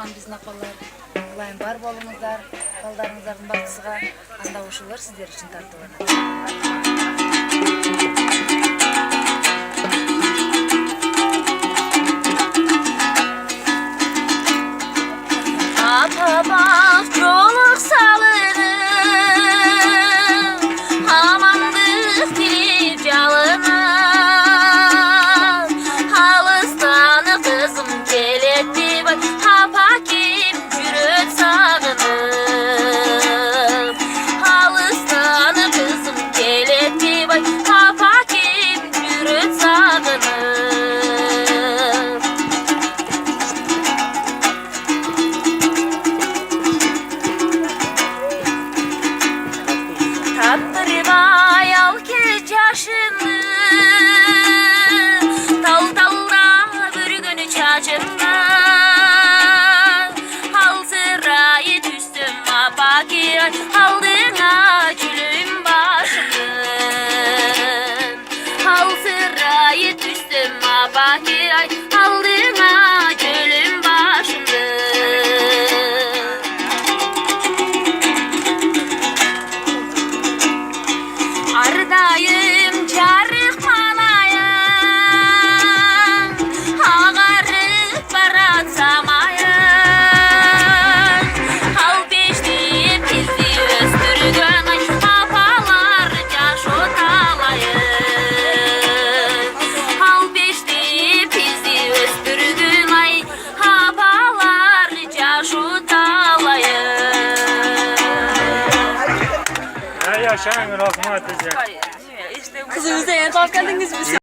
турган биздин апалар. Ылайым бар болуңуздар, балдарыңыздардын бактысыга, анда ошолор сиздер үчүн тартууланат. Bak çoluk salırım, amandık dilip jalınım. Halıstanı kızım geletti bak, hapakim jüröt sağınım. Halıstanı kızım geletti bak, hapakim jüröt sağınım. Tattırıp ayal kez yaşını, tal talda bürgünü çaçını. Hal sırayı düştüm apaki, aldığına gülüm başımı. Hal sırayı düştüm apaki, aldığına gülüm başımı. Ardayım çarık malayım, ağarıp barat samayım. Hal beşti bizi östürgün ay, apalar yaş otalayım. Hal beşti bizi östürgün ay, apalar yaş otalayım. Yaşayın, rahmat edeceğim. Kızınıza en geldiniz mi?